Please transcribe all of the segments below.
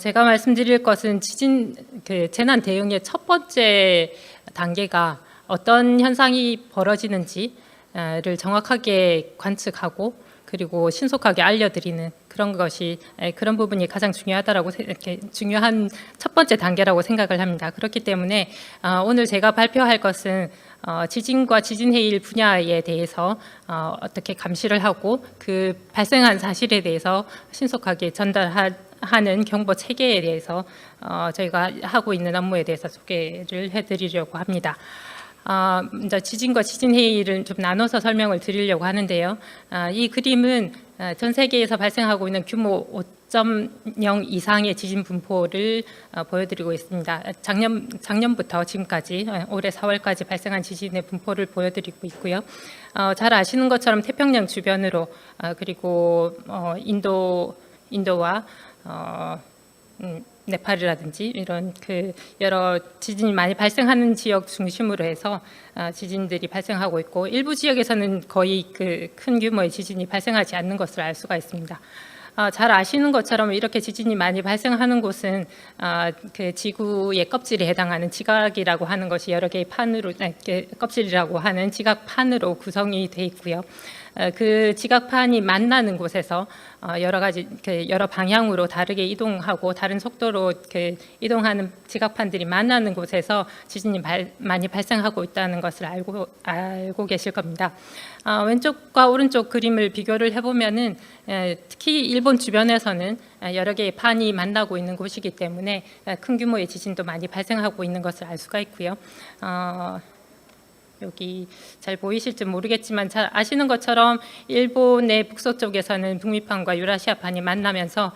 제가 말씀드릴 것은 재난 대응의 첫 번째 단계가 어떤 현상이 벌어지는지를 정확하게 관측하고 그리고 신속하게 알려드리는 그런 부분이 가장 중요한 첫 번째 단계라고 생각을 합니다. 그렇기 때문에 오늘 제가 발표할 것은 지진과 지진 해일 분야에 대해서 어떻게 감시를 하고 그 발생한 사실에 대해서 신속하게 전달하는 경보 체계에 대해서 저희가 하고 있는 업무에 대해서 소개를 해드리려고 합니다. 먼저 지진과 지진 해일을 좀 나눠서 설명을 드리려고 하는데요. 이 그림은 전 세계에서 발생하고 있는 규모 5.0 이상의 지진 분포를 보여드리고 있습니다. 작년부터 지금까지 올해 4월까지 발생한 지진의 분포를 보여드리고 있고요. 잘 아시는 것처럼 태평양 주변으로 그리고 인도와 네팔이라든지 이런 여러 지진이 많이 발생하는 지역 중심으로 해서 지진들이 발생하고 있고, 일부 지역에서는 거의 큰 규모의 지진이 발생하지 않는 것을 알 수가 있습니다. 잘 아시는 것처럼 이렇게 지진이 많이 발생하는 곳은 지구의 껍질에 해당하는 지각이라고 하는 것이 여러 개의 껍질이라고 하는 지각판으로 구성이 되어 있고요. 그 지각판이 만나는 곳에서 여러 방향으로 다르게 이동하고 다른 속도로 이동하는 지각판들이 만나는 곳에서 지진이 많이 발생하고 있다는 것을 알고 계실 겁니다. 왼쪽과 오른쪽 그림을 비교를 해보면은 특히 일본 주변에서는 여러 개의 판이 만나고 있는 곳이기 때문에 큰 규모의 지진도 많이 발생하고 있는 것을 알 수가 있고요. 여기 잘 보이실지 모르겠지만 잘 아시는 것처럼 일본의 북서쪽에서는 북미판과 유라시아판이 만나면서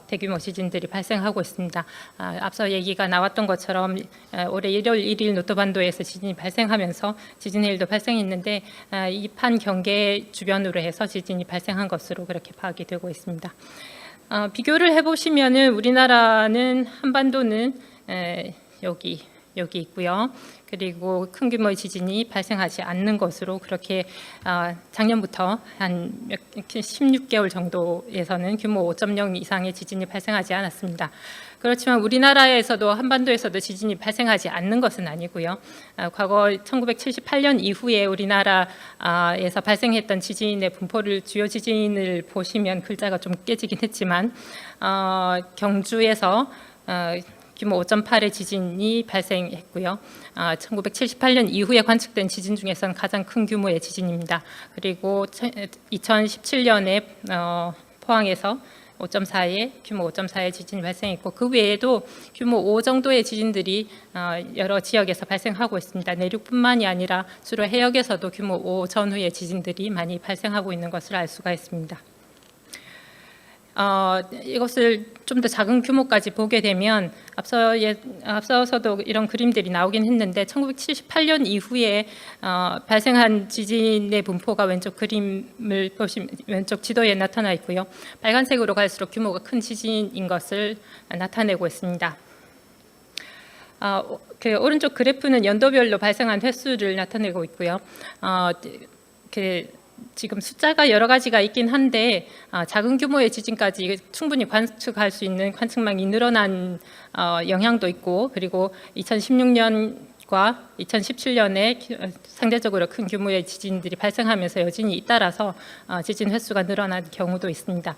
대규모 지진들이 발생하고 있습니다. 앞서 얘기가 나왔던 것처럼 올해 1월 1일 노토반도에서 지진이 발생하면서 지진 해일도 발생했는데 이 판 경계 주변으로 해서 지진이 발생한 것으로 그렇게 파악이 되고 있습니다. 비교를 해보시면은 우리나라는 한반도는 여기 있고요. 그리고 큰 규모의 지진이 발생하지 않는 것으로 그렇게 작년부터 한 16개월 정도에서는 규모 5.0 이상의 지진이 발생하지 않았습니다. 그렇지만 우리나라에서도 한반도에서도 지진이 발생하지 않는 것은 아니고요. 과거 1978년 이후에 우리나라에서 발생했던 지진의 분포를 주요 지진을 보시면 글자가 좀 깨지긴 했지만 경주에서 규모 5.8의 지진이 발생했고요. 1978년 이후에 관측된 지진 중에서는 가장 큰 규모의 지진입니다. 그리고 2017년에 포항에서 규모 5.4의 지진이 발생했고, 그 외에도 규모 5 정도의 지진들이 여러 지역에서 발생하고 있습니다. 내륙뿐만이 아니라 주로 해역에서도 규모 5 전후의 지진들이 많이 발생하고 있는 것을 알 수가 있습니다. 이것을 좀 더 작은 규모까지 보게 되면 앞서서도 이런 그림들이 나오긴 했는데 1978년 이후에 발생한 지진의 분포가 왼쪽 그림을 보시면 왼쪽 지도에 나타나 있고요. 빨간색으로 갈수록 규모가 큰 지진인 것을 나타내고 있습니다. 오른쪽 그래프는 연도별로 발생한 횟수를 나타내고 있고요. 지금 숫자가 여러 가지가 있긴 한데 작은 규모의 지진까지 충분히 관측할 수 있는 관측망이 늘어난 영향도 있고, 그리고 2016년과 2017년에 상대적으로 큰 규모의 지진들이 발생하면서 여진이 잇따라서 지진 횟수가 늘어난 경우도 있습니다.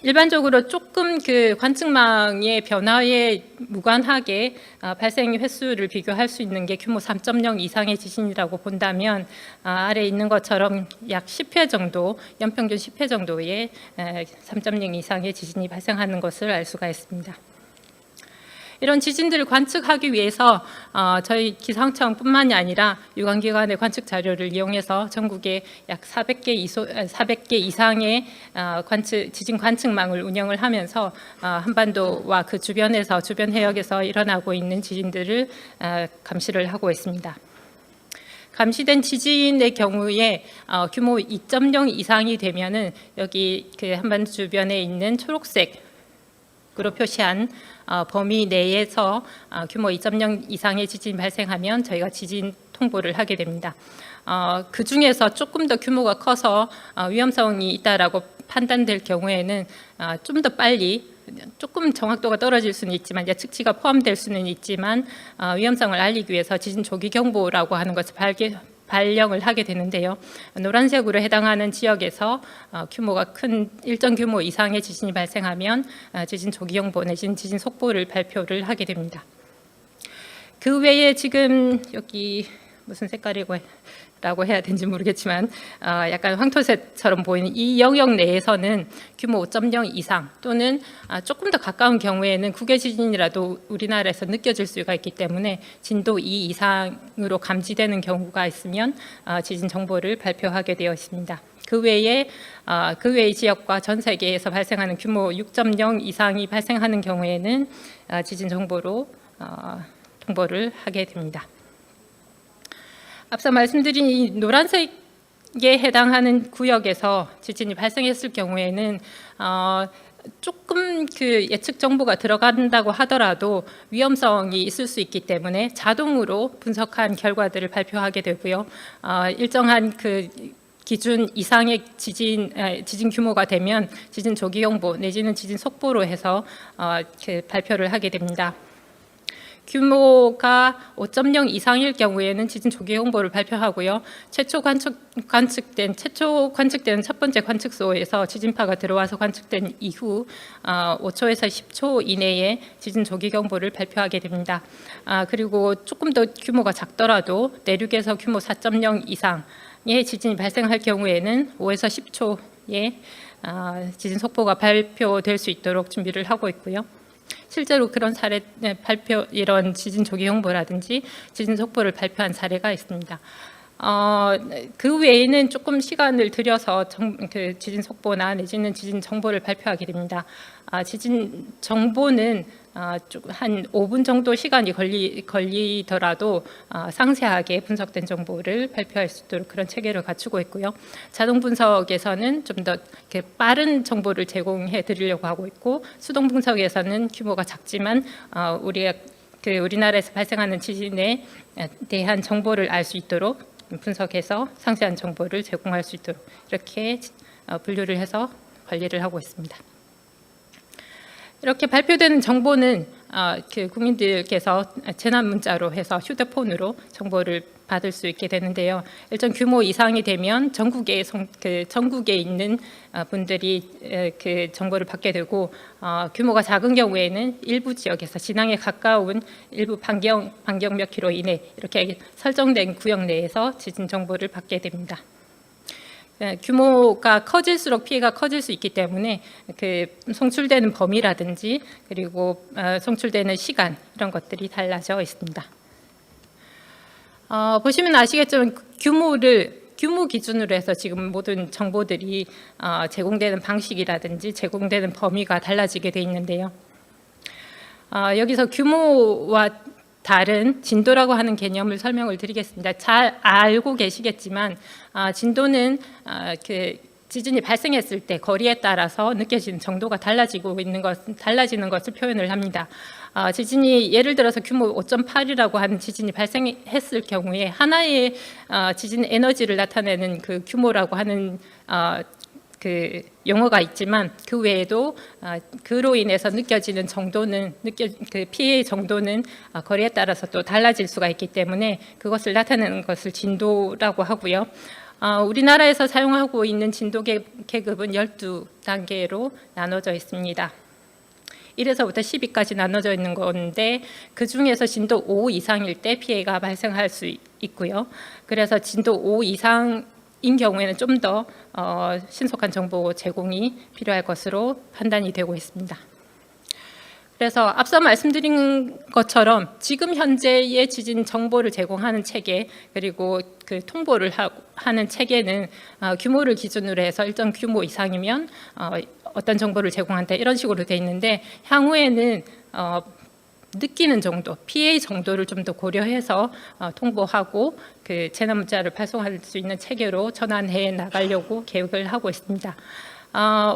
일반적으로 조금 관측망의 변화에 무관하게 발생 횟수를 비교할 수 있는 게 규모 3.0 이상의 지진이라고 본다면 아래에 있는 것처럼 약 10회 정도, 연평균 10회 정도의 3.0 이상의 지진이 발생하는 것을 알 수가 있습니다. 이런 지진들을 관측하기 위해서 저희 기상청뿐만이 아니라 유관기관의 관측 자료를 이용해서 전국에 약 400개 이상의 지진 관측망을 운영을 하면서 한반도와 그 주변 해역에서 일어나고 있는 지진들을 감시를 하고 있습니다. 감시된 지진의 경우에 규모 2.0 이상이 되면은 여기 한반도 주변에 있는 초록색으로 표시한 범위 내에서 규모 2.0 이상의 지진이 발생하면 저희가 지진 통보를 하게 됩니다. 그 중에서 조금 더 규모가 커서 위험성이 있다라고 판단될 경우에는 좀 더 빨리 조금 정확도가 떨어질 수는 있지만 예측치가 포함될 수는 있지만 위험성을 알리기 위해서 지진 조기 경보라고 하는 것을 발령을 하게 되는데요. 노란색으로 해당하는 지역에서 규모가 큰 일정 규모 이상의 지진이 발생하면 지진 조기 경보 내지는 지진 속보를 발표를 하게 됩니다. 그 외에 지금 여기 무슨 색깔이라고 해야 되는지 모르겠지만 약간 황토색처럼 보이는 이 영역 내에서는 규모 5.0 이상 또는 조금 더 가까운 경우에는 국외 지진이라도 우리나라에서 느껴질 수가 있기 때문에 진도 2 이상으로 감지되는 경우가 있으면 지진 정보를 발표하게 되어 있습니다. 그 외의 지역과 전 세계에서 발생하는 규모 6.0 이상이 발생하는 경우에는 지진 정보로 통보를 하게 됩니다. 앞서 말씀드린 이 노란색에 해당하는 구역에서 지진이 발생했을 경우에는 조금 그 예측 정보가 들어간다고 하더라도 위험성이 있을 수 있기 때문에 자동으로 분석한 결과들을 발표하게 되고요. 일정한 그 기준 이상의 지진 규모가 되면 지진 조기 경보 내지는 지진 속보로 해서 발표를 하게 됩니다. 규모가 5.0 이상일 경우에는 지진 조기 경보를 발표하고요. 최초 관측되는 첫 번째 관측소에서 지진파가 들어와서 관측된 이후 5초에서 10초 이내에 지진 조기 경보를 발표하게 됩니다. 그리고 조금 더 규모가 작더라도 내륙에서 규모 4.0 이상의 지진이 발생할 경우에는 5에서 10초에 지진 속보가 발표될 수 있도록 준비를 하고 있고요. 실제로 그런 사례 이런 지진 조기 경보라든지 지진 속보를 발표한 사례가 있습니다. 그 외에는 조금 시간을 들여서 그 지진 속보나 내지는 지진 정보를 발표하게 됩니다. 지진 정보는 한 5분 정도 시간이 걸리더라도 상세하게 분석된 정보를 발표할 수 있도록 그런 체계를 갖추고 있고요. 자동 분석에서는 좀 더 빠른 정보를 제공해 드리려고 하고 있고, 수동 분석에서는 규모가 작지만 우리나라에서 발생하는 지진에 대한 정보를 알 수 있도록 분석해서 상세한 정보를 제공할 수 있도록 이렇게 분류를 해서 관리를 하고 있습니다. 이렇게 발표되는 정보는 국민들께서 재난 문자로 해서 휴대폰으로 정보를 받을 수 있게 되는데요. 일정 규모 이상이 되면 전국에 있는 분들이 그 정보를 받게 되고, 규모가 작은 경우에는 일부 지역에서 진앙에 가까운 일부 반경 몇 킬로 이내 이렇게 설정된 구역 내에서 지진 정보를 받게 됩니다. 규모가 커질수록 피해가 커질 수 있기 때문에 그 송출되는 범위라든지 그리고 송출되는 시간 이런 것들이 달라져 있습니다. 보시면 아시겠지만 규모 기준으로 해서 지금 모든 정보들이 제공되는 방식이라든지 제공되는 범위가 달라지게 돼 있는데요. 여기서 규모와 다른 진도라고 하는 개념을 설명을 드리겠습니다. 잘 알고 계시겠지만 진도는 그 지진이 발생했을 때 거리에 따라서 느껴지는 정도가 달라지는 것을 표현을 합니다. 지진이 예를 들어서 규모 5.8이라고 하는 지진이 발생했을 경우에 하나의 지진 에너지를 나타내는 그 규모라고 하는 그 용어가 있지만, 그 외에도 그로 인해서 느껴지는 정도는 그 피해의 정도는 거리에 따라서 또 달라질 수가 있기 때문에 그것을 나타내는 것을 진도라고 하고요. 우리나라에서 사용하고 있는 진도 계급은 12단계로 나눠져 있습니다. 1에서부터 10위까지 나눠져 있는 건데, 그 중에서 진도 5 이상일 때 피해가 발생할 수 있고요. 그래서 진도 5 이상인 경우에는 좀 더 신속한 정보 제공이 필요할 것으로 판단이 되고 있습니다. 그래서 앞서 말씀드린 것처럼 지금 현재의 지진 정보를 제공하는 체계, 그리고 그 통보를 하는 체계는 규모를 기준으로 해서 일정 규모 이상이면 어떤 정보를 제공한다 이런 식으로 돼 있는데, 향후에는 느끼는 정도, 피해의 정도를 좀 더 고려해서 통보하고 그 재난 문자를 발송할 수 있는 체계로 전환해 나가려고 계획을 하고 있습니다.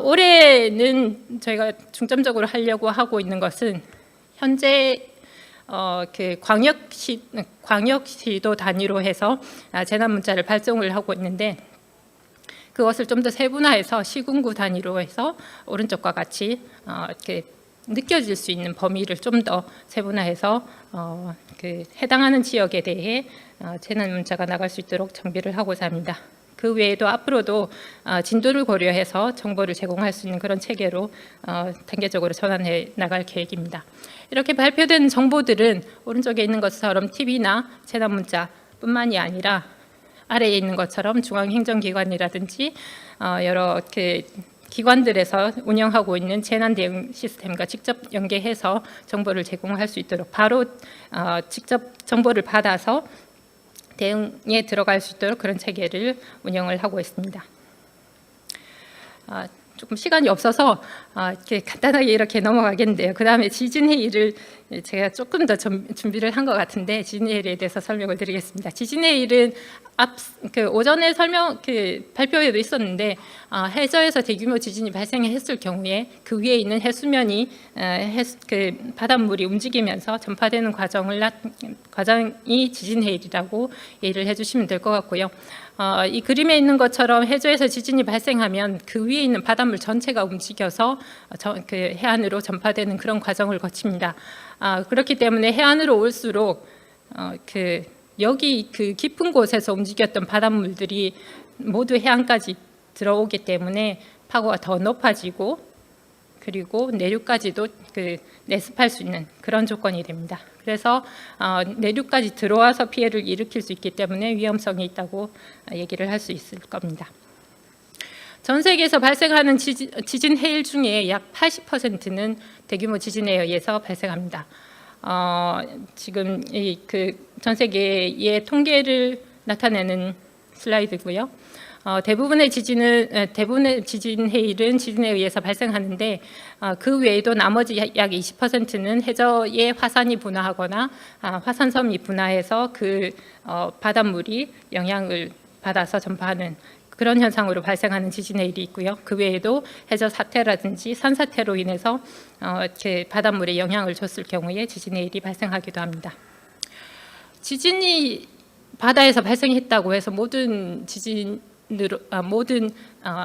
올해는 저희가 중점적으로 하려고 하고 있는 것은 현재 그 광역시도 단위로 해서 재난 문자를 발송을 하고 있는데, 그것을 좀 더 세분화해서 시군구 단위로 해서 오른쪽과 같이 이렇게 느껴질 수 있는 범위를 좀 더 세분화해서 그 해당하는 지역에 대해 재난 문자가 나갈 수 있도록 정비를 하고자 합니다. 그 외에도 앞으로도 진도를 고려해서 정보를 제공할 수 있는 그런 체계로 단계적으로 전환해 나갈 계획입니다. 이렇게 발표된 정보들은 오른쪽에 있는 것처럼 TV나 재난 문자뿐만이 아니라 아래에 있는 것처럼 중앙행정기관이라든지 여러 기관들에서 운영하고 있는 재난 대응 시스템과 직접 연계해서 정보를 제공할 수 있도록 바로 직접 정보를 받아서 대응에 들어갈 수 있도록 그런 체계를 운영을 하고 있습니다. 조금 시간이 없어서 이렇게 간단하게 이렇게 넘어가겠는데요. 그 다음에 지진회의를 제가 조금 더 준비를 한 것 같은데 지진회의에 대해서 설명을 드리겠습니다. 지진회의는 오전에 발표에도 있었는데 해저에서 대규모 지진이 발생했을 경우에 그 위에 있는 해수면이 바닷물이 움직이면서 전파되는 과정이 지진해일이라고 이해를 해주시면 될 것 같고요. 이 그림에 있는 것처럼 해저에서 지진이 발생하면 그 위에 있는 바닷물 전체가 움직여서 해안으로 전파되는 그런 과정을 거칩니다. 그렇기 때문에 해안으로 올수록 여기 그 깊은 곳에서 움직였던 바닷물들이 모두 해안까지 들어오기 때문에 파고가 더 높아지고 그리고 내륙까지도 내습할 수 있는 그런 조건이 됩니다. 그래서 내륙까지 들어와서 피해를 일으킬 수 있기 때문에 위험성이 있다고 얘기를 할 수 있을 겁니다. 전 세계에서 발생하는 지진 해일 중에 약 80%는 대규모 지진에 의해서 발생합니다. 지금 전 세계의 통계를 나타내는 슬라이드고요. 대부분의 지진 해일은 지진에 의해서 발생하는데 그 외에도 나머지 약 20%는 해저에 화산이 분화하거나 화산섬이 분화해서 그 바닷물이 영향을 받아서 전파하는 그런 현상으로 발생하는 지진 해일이 있고요. 그 외에도 해저 사태라든지 산사태로 인해서 이렇게 바닷물에 영향을 줬을 경우에 지진 해일이 발생하기도 합니다. 지진이 바다에서 발생했다고 해서 모든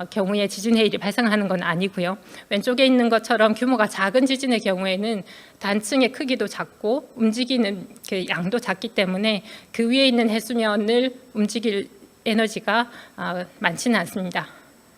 경우에 지진 해일이 발생하는 건 아니고요. 왼쪽에 있는 것처럼 규모가 작은 지진의 경우에는 단층의 크기도 작고 움직이는 양도 작기 때문에 그 위에 있는 해수면을 움직일 에너지가 많지는 않습니다.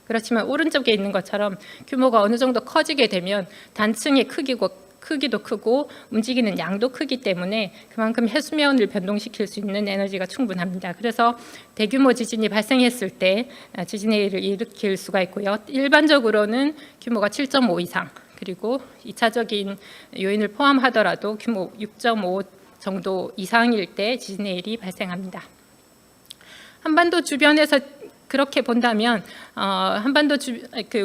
그렇지만 오른쪽에 있는 것처럼 규모가 어느 정도 커지게 되면 단층의 크기도 크고 움직이는 양도 크기 때문에 그만큼 해수면을 변동시킬 수 있는 에너지가 충분합니다. 그래서 대규모 지진이 발생했을 때 지진해일을 일으킬 수가 있고요. 일반적으로는 규모가 7.5 이상 그리고 2차적인 요인을 포함하더라도 규모 6.5 정도 이상일 때 지진해일이 발생합니다. 한반도 주변에서 그렇게 본다면 한반도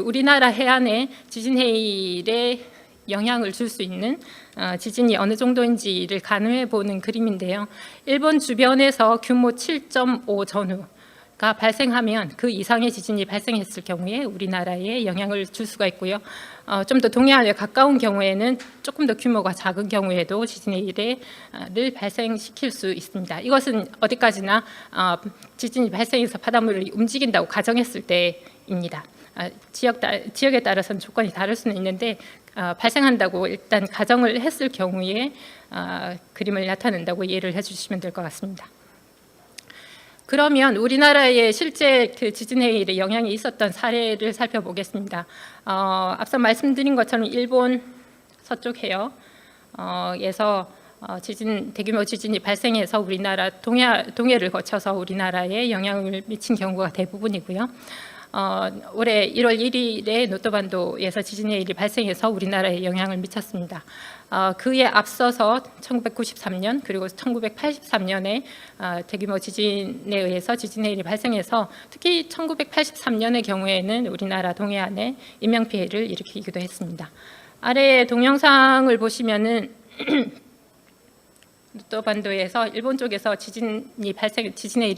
우리나라 해안에 지진해일에 영향을 줄 수 있는 지진이 어느 정도인지를 가늠해 보는 그림인데요. 일본 주변에서 규모 7.5 전후가 발생하면 그 이상의 지진이 발생했을 경우에 우리나라에 영향을 줄 수가 있고요. 좀 더 동해안에 가까운 경우에는 조금 더 규모가 작은 경우에도 지진해일을 발생시킬 수 있습니다. 이것은 어디까지나 지진이 발생해서 바닷물이 움직인다고 가정했을 때입니다. 지역에 따라서는 조건이 다를 수는 있는데 발생한다고 일단 가정을 했을 경우에 그림을 나타낸다고 이해를 해주시면 될 것 같습니다. 그러면 우리나라에 실제 지진 해일에 영향이 있었던 사례를 살펴보겠습니다. 앞서 말씀드린 것처럼 일본 서쪽 해역에서 대규모 지진이 발생해서 우리나라 동해를 거쳐서 우리나라에 영향을 미친 경우가 대부분이고요. 올해 1월 1일에 노토반도에서 지진 해일이 발생해서 우리나라에 영향을 미쳤습니다. 그에 앞서서 1993년 그리고 1983년에 대규모 지진에 의해서 지진 해일이 발생해서 특히 1983년의 경우에는 우리나라 동해안에 인명피해를 일으키기도 했습니다. 아래 동영상을 보시면은 노토반도에서 일본 쪽에서 지진해일이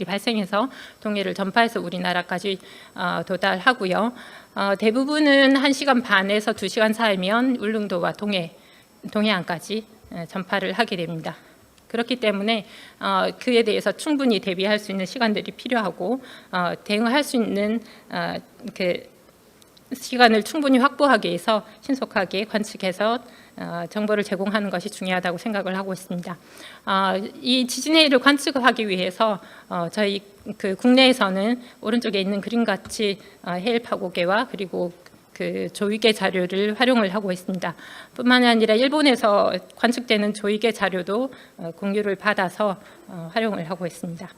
발생해서 동해를 전파해서 우리나라까지 도달하고요. 대부분은 1시간 반에서 2시간 사이면 울릉도와 동해안까지 전파를 하게 됩니다. 그렇기 때문에 그에 대해서 충분히 대비할 수 있는 시간들이 필요하고 대응할 수 있는 그 시간을 충분히 확보하기 위해서 신속하게 관측해서 정보를 제공하는 것이 중요하다고 생각을 하고 있습니다. 이 지진 해일을 관측하기 위해서 저희 그 국내에서는 오른쪽에 있는 그림같이 해일 파고계와 그리고 그 조이계 자료를 활용을 하고 있습니다. 뿐만 아니라 일본에서 관측되는 조이계 자료도 공유를 받아서 활용을 하고 있습니다.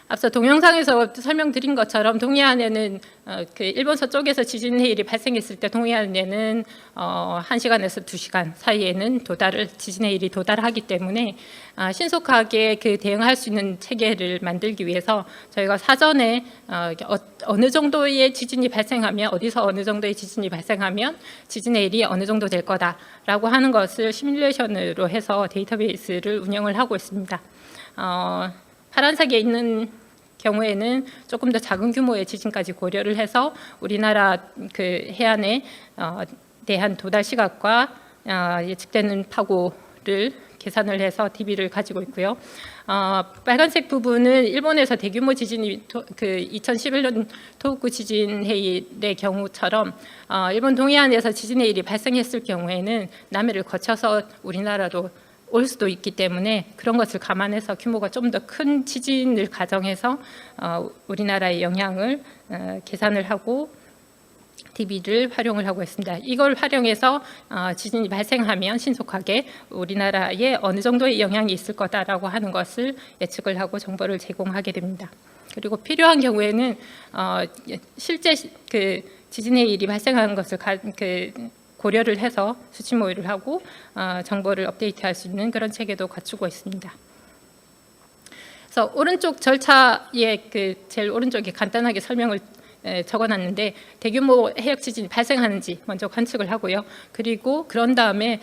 앞서 동영상에서 설명드린 것처럼 동해안에는 그 일본 서쪽에서 지진 해일이 발생했을 때 동해안에는 1시간에서 2시간 사이에는 지진 해일이 도달하기 때문에 신속하게 그 대응할 수 있는 체계를 만들기 위해서 저희가 사전에 어느 정도의 지진이 발생하면 어디서 어느 정도의 지진이 발생하면 지진 해일이 어느 정도 될 거다라고 하는 것을 시뮬레이션으로 해서 데이터베이스를 운영을 하고 있습니다. 파란색에 있는 경우에는 조금 더 작은 규모의 지진까지 고려를 해서 우리나라 그 해안에 대한 도달 시각과 예측되는 파고를 계산을 해서 DB를 가지고 있고요. 빨간색 부분은 일본에서 대규모 지진이 그 2011년 토호쿠 지진 해일의 경우처럼 일본 동해안에서 지진 해일이 발생했을 경우에는 남해를 거쳐서 우리나라로 올 수도 있기 때문에 그런 것을 감안해서 규모가 좀 더 큰 지진을 가정해서 우리나라의 영향을 계산을 하고 DB를 활용을 하고 있습니다. 이걸 활용해서 지진이 발생하면 신속하게 우리나라에 어느 정도의 영향이 있을 거다라고 하는 것을 예측을 하고 정보를 제공하게 됩니다. 그리고 필요한 경우에는 실제 그 지진 해일이 발생하는 것을 고려를 해서 수치 모의를 하고 정보를 업데이트할 수 있는 그런 체계도 갖추고 있습니다. 그래서 오른쪽 절차의 그 제일 오른쪽에 간단하게 설명을 적어놨는데 대규모 해역 지진이 발생하는지 먼저 관측을 하고요. 그리고 그런 다음에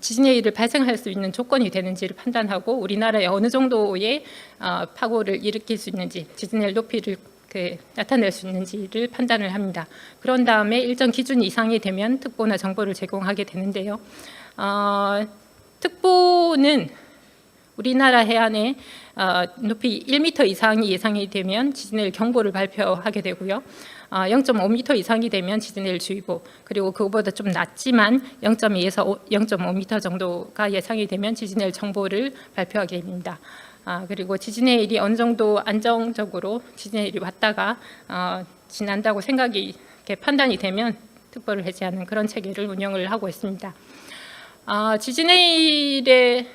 지진 해일을 발생할 수 있는 조건이 되는지를 판단하고 우리나라에 어느 정도의 파고를 일으킬 수 있는지 지진 해일 높이를 나타낼 수 있는지를 판단을 합니다. 그런 다음에 일정 기준 이상이 되면 특보나 정보를 제공하게 되는데요. 특보는 우리나라 해안에 높이 1m 이상이 예상이 되면 지진해일 경보를 발표하게 되고요. 0.5m 이상이 되면 지진해일 주의보, 그리고 그거보다 좀 낮지만 0.2에서 0.5m 정도가 예상이 되면 지진해일 정보를 발표하게 됩니다. 그리고 지진의 일이 어느 정도 안정적으로 지진의 일이 왔다가 지난다고 생각이 판단이 되면 특보를 해제하는 그런 체계를 운영을 하고 있습니다. 지진의 일의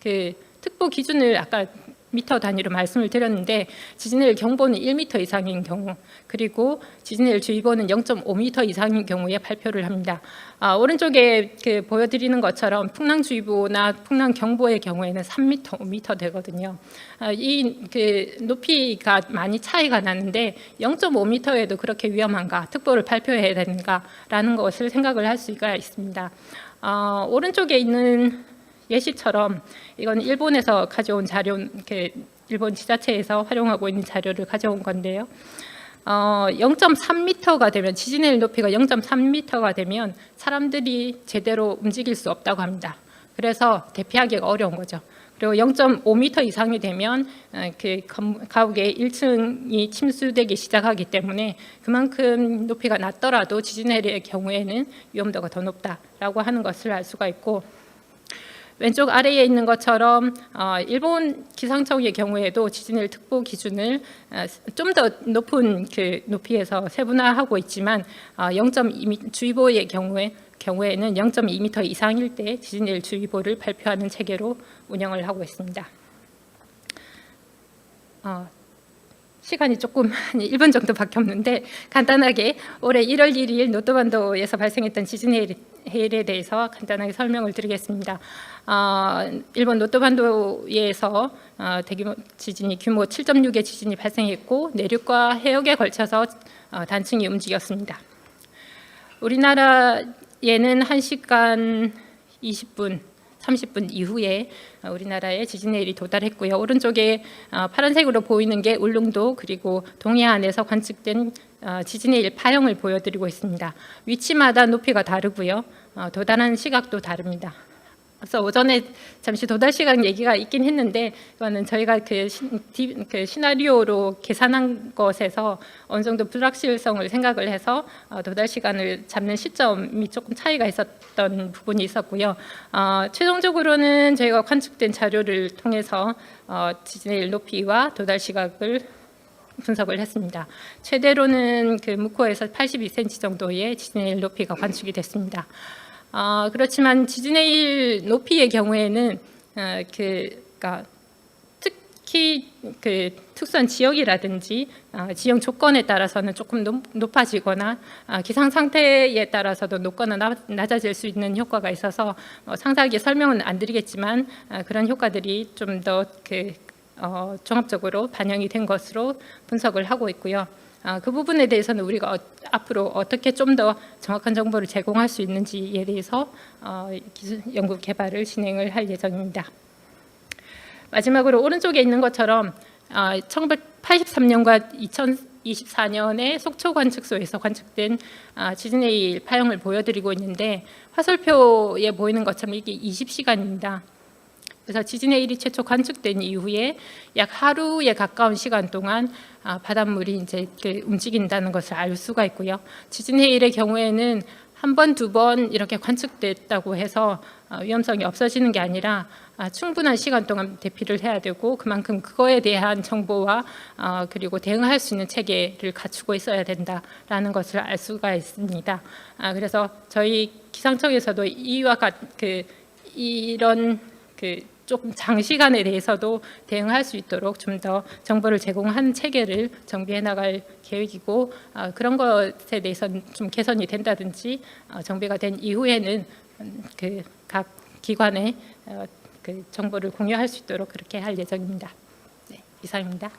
그 특보 기준을 아까 미터 단위로 말씀을 드렸는데 지진의 일 경보는 1m 이상인 경우 그리고 지진의 일 주의보는 0.5m 이상인 경우에 발표를 합니다. 오른쪽에 보여드리는 것처럼 풍랑주의보나 풍랑경보의 경우에는 3m, 5m 되거든요. 이 높이가 많이 차이가 나는데 0.5m에도 그렇게 위험한가, 특보를 발표해야 되는가라는 것을 생각을 할 수가 있습니다. 오른쪽에 있는 예시처럼 이건 일본에서 가져온 자료, 일본 지자체에서 활용하고 있는 자료를 가져온 건데요. 0.3m가 되면 지진의 일 높이가 0.3m가 되면 사람들이 제대로 움직일 수 없다고 합니다. 그래서 대피하기가 어려운 거죠. 그리고 0.5m 이상이 되면 가옥의 1층이 침수되기 시작하기 때문에 그만큼 높이가 낮더라도 지진의 일의 경우에는 위험도가 더 높다라고 하는 것을 알 수가 있고, 왼쪽 아래에 있는 것처럼 일본 기상청의 경우에도 지진일 특보 기준을 좀 더 높은 높이에서 세분화하고 있지만 0.2m 주의보의 경우에는 0.2m 이상일 때 지진일 주의보를 발표하는 체계로 운영을 하고 있습니다. 시간이 조금 한 1분 정도밖에 없는데 간단하게 올해 1월 1일 노토반도에서 발생했던 지진 해일에 대해서 간단하게 설명을 드리겠습니다. 일본 노토반도에서 대규모 지진이 규모 7.6의 지진이 발생했고 내륙과 해역에 걸쳐서 단층이 움직였습니다. 우리나라에는 1시간 20분 30분 이후에 우리나라에 지진의 일이 도달했고요. 오른쪽에 파란색으로 보이는 게 울릉도 그리고 동해안에서 관측된 지진의 일 파형을 보여드리고 있습니다. 위치마다 높이가 다르고요. 도달한 시각도 다릅니다. 그래서 오전에 잠시 도달 시간 얘기가 있긴 했는데 이거는 저희가 그 시나리오로 계산한 것에서 어느 정도 불확실성을 생각을 해서 도달 시간을 잡는 시점이 조금 차이가 있었던 부분이 있었고요. 최종적으로는 저희가 관측된 자료를 통해서 지진의 일 높이와 도달 시각을 분석을 했습니다. 최대로는 그 묵호에서 82cm 정도의 지진의 일 높이가 관측이 됐습니다. 그렇지만 지진의 일 높이의 경우에는 그러니까 특히 그 특수한 지역이라든지 지형 조건에 따라서는 조금 높아지거나 기상 상태에 따라서도 높거나 낮아질 수 있는 효과가 있어서 상세하게 설명은 안 드리겠지만 그런 효과들이 좀 더 종합적으로 반영이 된 것으로 분석을 하고 있고요. 그 부분에 대해서는 우리가 앞으로 어떻게 좀 더 정확한 정보를 제공할 수 있는지에 대해서 연구 개발을 진행을 할 예정입니다. 마지막으로 오른쪽에 있는 것처럼 1983년과 2024년에 속초 관측소에서 관측된 지진의 일 파형을 보여드리고 있는데 화살표에 보이는 것처럼 이게 20시간입니다. 그래서 지진의 일이 최초 관측된 이후에 약 하루에 가까운 시간 동안 바닷물이 이제 움직인다는 것을 알 수가 있고요. 지진의 일의 경우에는 한 번, 두 번 이렇게 관측됐다고 해서 위험성이 없어지는 게 아니라 충분한 시간 동안 대피를 해야 되고 그만큼 그거에 대한 정보와 그리고 대응할 수 있는 체계를 갖추고 있어야 된다라는 것을 알 수가 있습니다. 그래서 저희 기상청에서도 이와 같은 이런 조금 장시간에 대해서도 대응할 수 있도록 좀 더 정보를 제공하는 체계를 정비해 나갈 계획이고 그런 것에 대해서는 좀 개선이 된다든지 정비가 된 이후에는 각 기관에 정보를 공유할 수 있도록 그렇게 할 예정입니다. 네, 이상입니다.